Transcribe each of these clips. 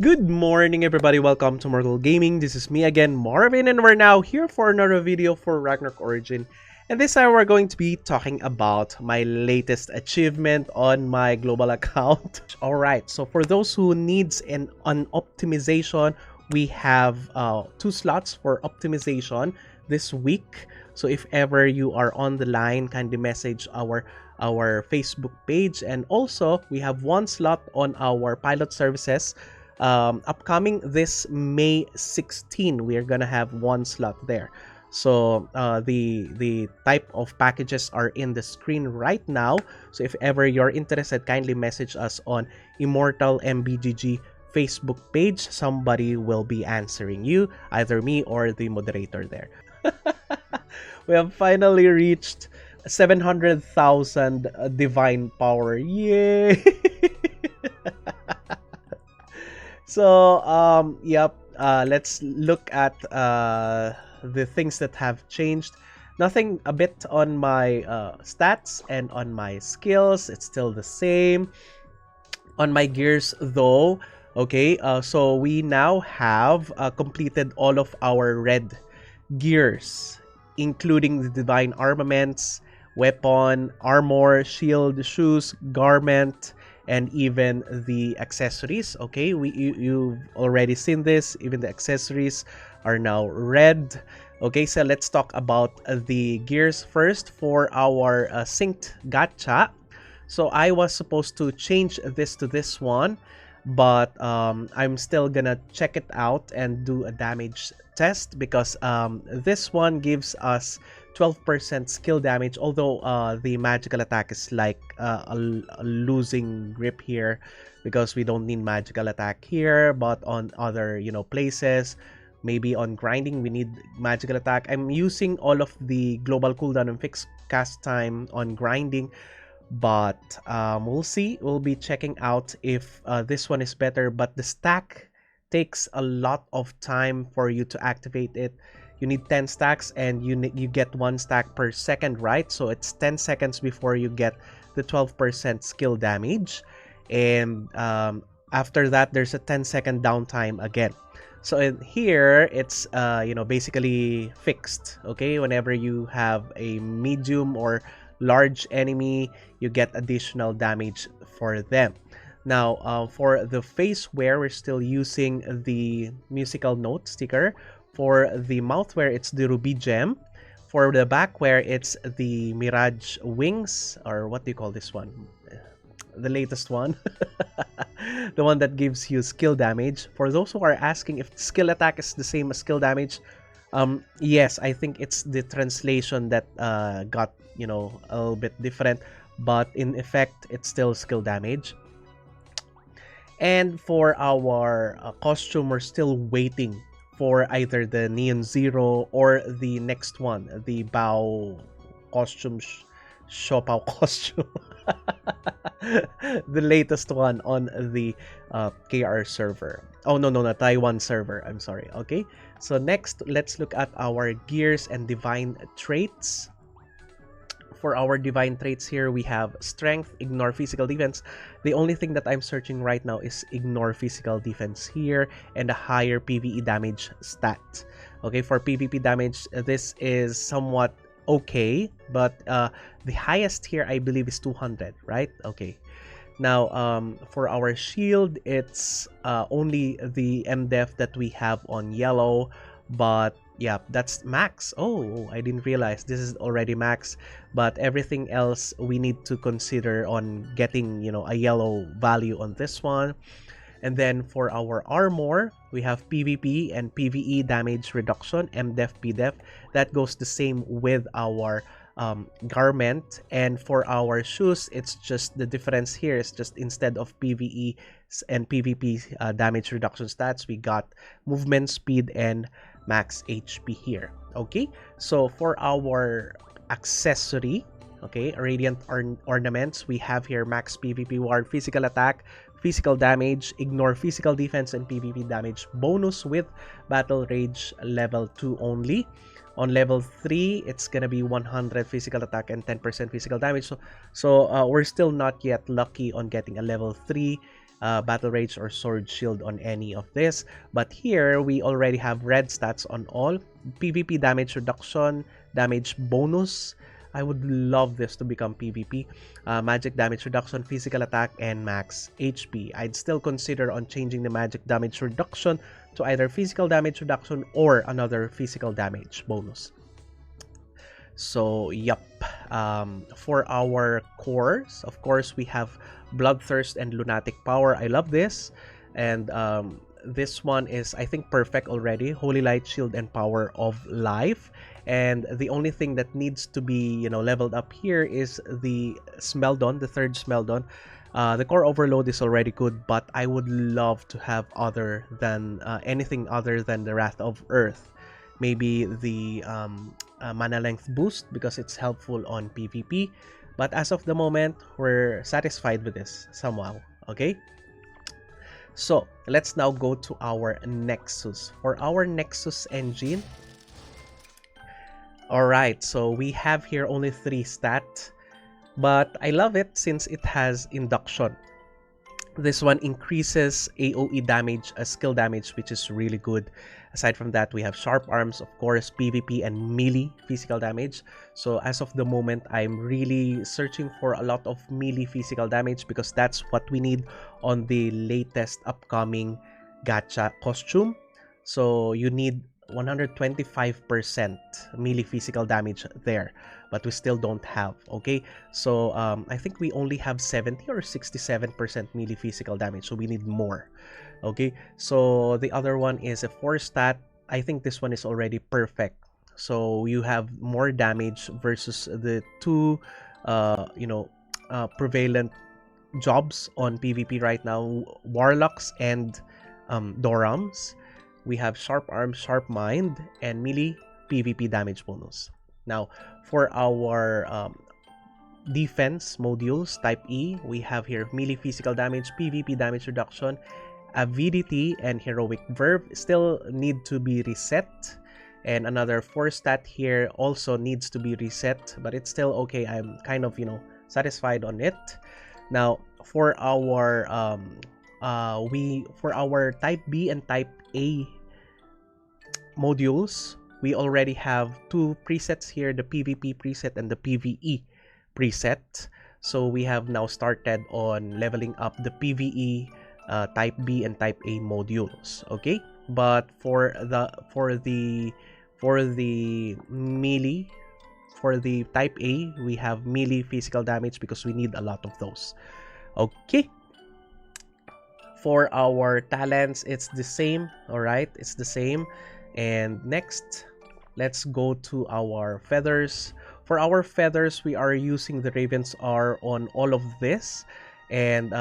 Good morning, everybody. Welcome to Immortal Gaming. This is me again, Marvin, and we're now here for another video for Ragnarok Origin. And this time we're going to be talking about my latest achievement on my global account. Alright, so for those who needs an optimization, we have 2 slots for optimization this week. So if ever you are on the line, kindly message our Facebook page. And also, we have 1 slot on our pilot services. Upcoming this May 16, we are gonna have 1 slot there. So the type of packages are in the screen right now. So if ever you're interested, kindly message us on Immortal MBGG Facebook page. Somebody will be answering you, either me or the moderator there. We have finally reached 700,000 divine power. Yay! So, yep, let's look at the things that have changed. Nothing a bit on my stats and on my skills. It's still the same. On my gears, though, okay, so we now have completed all of our red gears, including the divine armaments, weapon, armor, shield, shoes, garment, and even the accessories. Okay, you've already seen this. Even the accessories are now red. Okay, so let's talk about the gears first for our synced gacha. So I was supposed to change this to this one, but I'm still gonna check it out and do a damage test, because this one gives us 12% skill damage, although the magical attack is like a losing grip here, because we don't need magical attack here, but on other places, maybe on grinding, we need magical attack. I'm using all of the global cooldown and fixed cast time on grinding, but we'll see. We'll be checking out if this one is better, but the stack takes a lot of time for you to activate it. You need 10 stacks, and you get 1 stack per second, right? So it's 10 seconds before you get the 12% skill damage, and after that there's a 10-second downtime again. So in here it's basically fixed. Okay, whenever you have a medium or large enemy, you get additional damage for them. Now for the face wear, we're still using the musical note sticker. For the mouth wear, it's the ruby gem. For the back wear, it's the mirage wings, or what do you call this one? The latest one. The one that gives you skill damage. For those who are asking if skill attack is the same as skill damage, yes, I think it's the translation that got a little bit different, but in effect it's still skill damage. And for our costume, we're still waiting for either the Neon Zero or the next one, the Bao costume, Shopao costume. The latest one on the KR server. Oh, no, Taiwan server. I'm sorry. Okay, so next, let's look at our gears and divine traits. For our divine traits here, we have strength, ignore physical defense. The only thing that I'm searching right now is ignore physical defense here, and a higher PvE damage stat. Okay, for PvP damage, this is somewhat okay, but the highest here I believe is 200, right? Okay. Now for our shield, it's only the MDef that we have on yellow, but yeah, that's max. Oh, I didn't realize this is already max, but everything else we need to consider on getting a yellow value on this one. And then for our armor, we have PvP and PvE damage reduction, MDef, PDef. That goes the same with our garment. And for our shoes, it's just the difference here is just instead of PvE and PvP damage reduction stats, we got movement speed and max HP here. Okay, so for our accessory, okay, radiant ornaments, we have here max PvP ward, physical attack, physical damage, ignore physical defense, and PvP damage bonus with battle rage level 2 only. On level 3, it's gonna be 100 physical attack and 10% physical damage. So we're still not yet lucky on getting a level 3 Battle Rage or Sword Shield on any of this. But here, we already have red stats on all. PvP damage reduction, damage bonus. I would love this to become PvP. Magic damage reduction, physical attack, and max HP. I'd still consider on changing the magic damage reduction to either physical damage reduction or another physical damage bonus. So, yup. For our cores, of course, we have Bloodthirst and Lunatic Power. I love this. And this one is, I think, perfect already. Holy Light, Shield, and Power of Life. And the only thing that needs to be, leveled up here is the Smeldon, the third Smeldon. The core overload is already good, but I would love to have anything other than the Wrath of Earth. Maybe the mana length boost because it's helpful on PvP. But as of the moment, we're satisfied with this somehow. Okay? So, let's now go to our Nexus. For our Nexus engine, alright, so we have here only 3 stat. But I love it since it has induction. This one increases AoE damage, skill damage, which is really good. Aside from that, we have Sharp Arms, of course, PvP, and melee physical damage. So as of the moment, I'm really searching for a lot of melee physical damage because that's what we need on the latest upcoming gacha costume. So you need 125% melee physical damage there, but we still don't have. Okay, so I think we only have 70 or 67% melee physical damage, so we need more. Okay, so the other one is a 4 stat. I think this one is already perfect. So you have more damage versus the 2 prevalent jobs on PvP right now, Warlocks and Dorams. We have Sharp Arm, Sharp Mind, and melee PvP damage bonus. Now, for our defense modules, type E, we have here melee physical damage, PvP damage reduction, Avidity, and Heroic Verve still need to be reset. And another 4 stat here also needs to be reset, but it's still okay. I'm kind of, satisfied on it. Now, for our type B and type A modules, we already have 2 presets here, the PvP preset and the PvE preset. So we have now started on leveling up the PvE type B and type A modules. Okay, but for the melee, for the type A, we have melee physical damage because we need a lot of those. Okay. For our talents, it's the same. Alright, it's the same. And next, let's go to our feathers. For our feathers, we are using the Raven's R on all of this and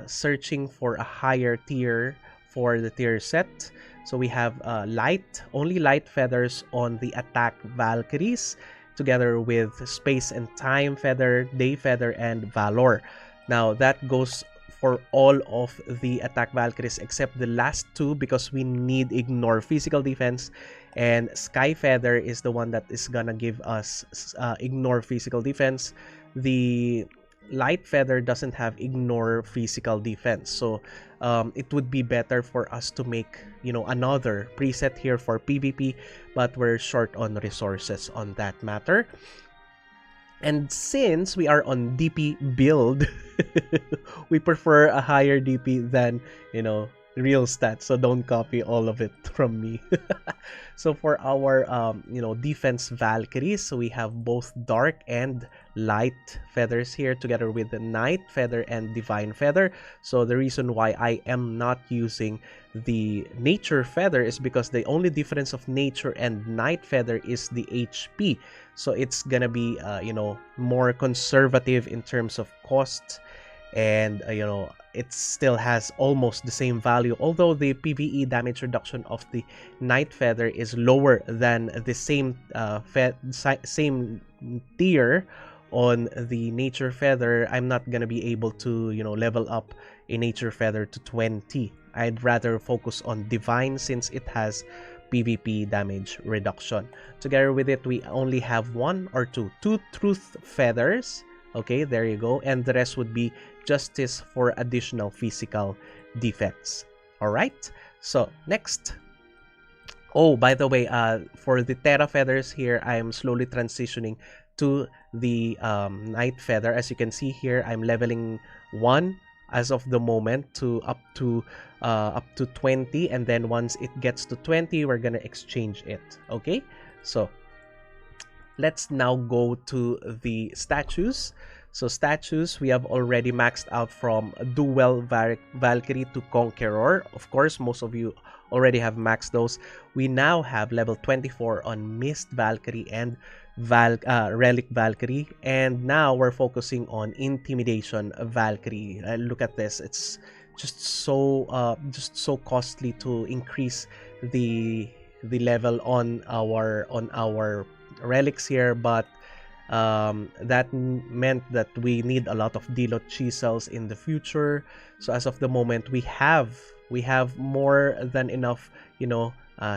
searching for a higher tier for the tier set. So we have only light feathers on the attack Valkyries, together with space and time feather, day feather, and valor. Now that goes for all of the attack Valkyries except the last 2 because we need ignore physical defense, and Sky Feather is the one that is gonna give us ignore physical defense. The Light Feather doesn't have ignore physical defense, so it would be better for us to make another preset here for PvP, but we're short on resources on that matter. And since we are on DP build, we prefer a higher DP than, real stats. So don't copy all of it from me. So for our, defense Valkyries, so we have both dark and light feathers here together with the night feather and divine feather. So the reason why I am not using the nature feather is because the only difference of nature and night feather is the HP. So it's gonna be, more conservative in terms of cost, and it still has almost the same value, although the PvE damage reduction of the night feather is lower than the same tier on the nature feather. I'm not gonna be able to level up a nature feather to 20. I'd rather focus on divine since it has PvP damage reduction. Together with it, we only have 1 or 2 truth feathers, Okay, there you go. And the rest would be justice for additional physical defects. All right. So next. Oh, by the way, for the Terra feathers here, I'm slowly transitioning to the Night feather. As you can see here, I'm leveling 1 as of the moment to up to 20, and then once it gets to 20, we're gonna exchange it. Okay, so let's now go to the statues. So statues, we have already maxed out from Duel Valkyrie to Conqueror. Of course, most of you already have maxed those. We now have level 24 on Mist Valkyrie and Relic Valkyrie. And now we're focusing on Intimidation Valkyrie. Look at this. It's just so costly to increase the level on our relics here, but that meant that we need a lot of Dilot chisels in the future. So as of the moment, we have more than enough,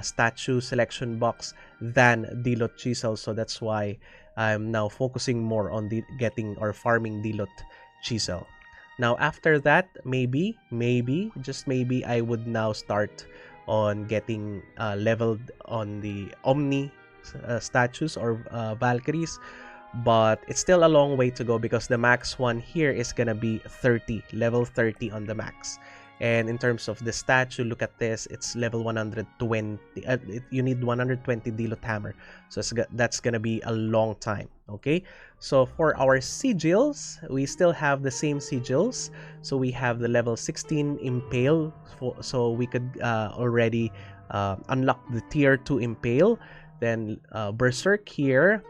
statue selection box than Dilot chisels. So that's why I'm now focusing more on getting or farming Dilot chisel. Now after that, maybe just maybe I would now start on getting leveled on the Omni statues or Valkyries, but it's still a long way to go because the max one here is gonna be 30, level 30 on the max. And in terms of the statue, look at this, it's level 120. You need 120 Dilot hammer, so that's gonna be a long time. Okay, so for our sigils, we still have the same sigils. So we have the level 16 impale, so we could already unlock the tier 2 impale, then berserk here,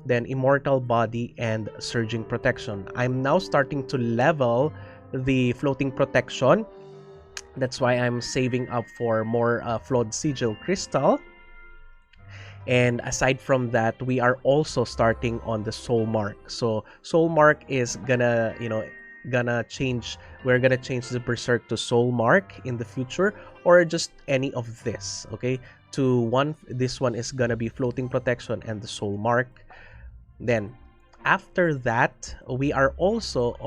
then immortal body and surging protection. I'm now starting to level the floating protection. That's why I'm saving up for more flawed sigil crystal. And aside from that, we are also starting on the soul mark. So soul mark is gonna change. We're gonna change the berserk to soul mark in the future, or just any of this. Okay, to one. This one is gonna be floating protection and the soul mark. Then after that, we are also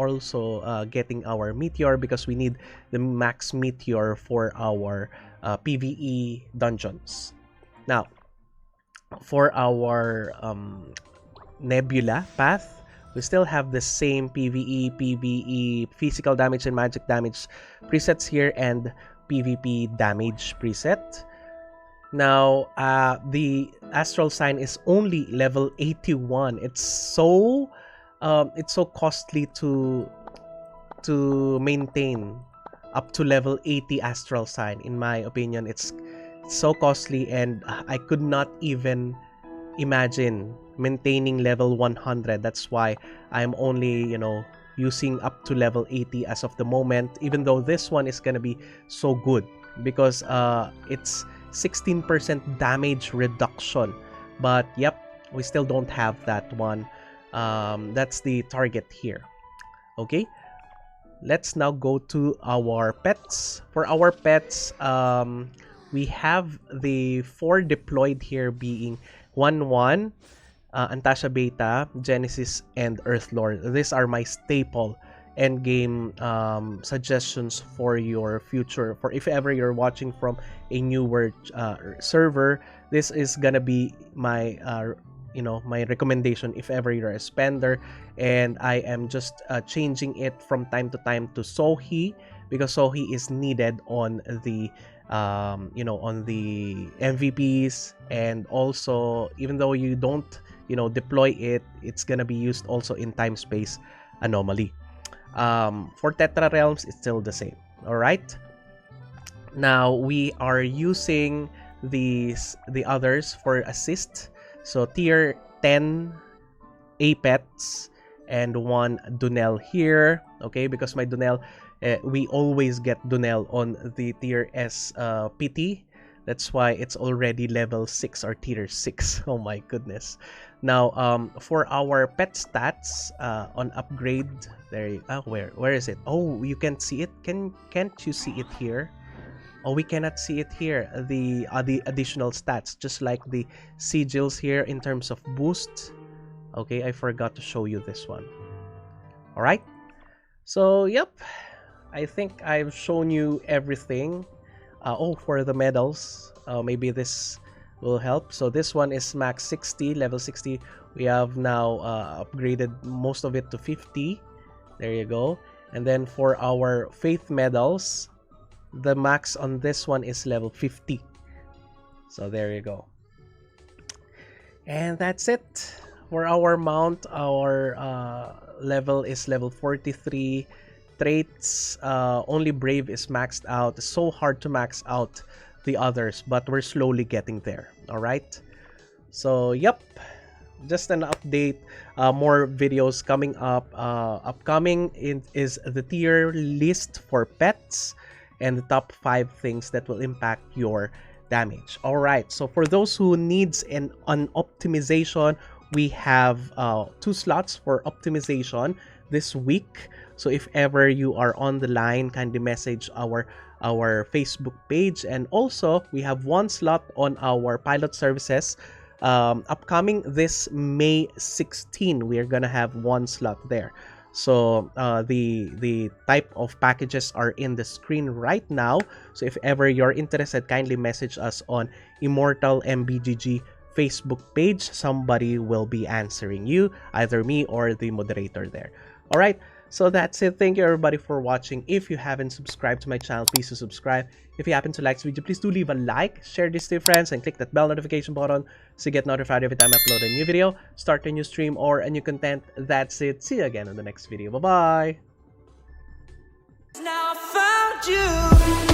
getting our meteor because we need the max meteor for our PvE dungeons. Now for our Nebula path, we still have the same PvE, physical damage and magic damage presets here, and PvP damage preset. Now, the astral sign is only level 81. It's so costly to maintain up to level 80 astral sign. In my opinion, it's so costly, and I could not even imagine maintaining level 100. That's why I'm only, using up to level 80 as of the moment, even though this one is gonna be so good because it's 16% damage reduction. But yep, we still don't have that one. That's the target here. Okay, let's now go to our pets. For our pets, we have the 4 deployed here, being 1-1, Antasha Beta, Genesis, and Earthlord. These are my staple endgame suggestions for your future. For if ever you're watching from a newer server, this is gonna be my my recommendation if ever you're a spender. And I am just changing it from time to time to Sohi, because Sohi is needed on the on the MVPs, and also even though you don't deploy it, it's gonna be used also in time space anomaly. For Tetra Realms, it's still the same. All right. Now we are using the others for assist. So tier 10 Apets and 1 Dunel here. Okay, because my Dunel, we always get Dunel on the tier S PT. That's why it's already level 6 or tier 6. Oh my goodness. Now, for our pet stats on upgrade, where is it? Oh, you can't see it. Can't you see it here? Oh, we cannot see it here. The additional stats, just like the sigils here in terms of boost. Okay, I forgot to show you this one. All right. So yep, I think I've shown you everything. Oh, for the medals, maybe this will help. So this one is max 60, level 60. We have now upgraded most of it to 50. There you go. And then for our faith medals, the max on this one is level 50. So there you go. And that's it for our mount. Our level is level 43. Traits, only Brave is maxed out. It's so hard to max out the others, but we're slowly getting there. All right. So yep, just an update. More videos coming up. Upcoming is the tier list for pets and the top 5 things that will impact your damage. All right. So for those who needs an optimization, we have 2 slots for optimization this week. So if ever you are on the line, kindly message our Facebook page. And also we have 1 slot on our pilot services. Upcoming this May 16, we are gonna have 1 slot there. So the type of packages are in the screen right now. So if ever you're interested, kindly message us on Immortal MBGG Facebook page. Somebody will be answering you, either me or the moderator there. All right. So that's it. Thank you everybody for watching. If you haven't subscribed to my channel, please do subscribe. If you happen to like this video, please do leave a like, share this to your friends, and click that bell notification button so you get notified every time I upload a new video, start a new stream, or a new content. That's it. See you again in the next video. Bye-bye. Now I found you.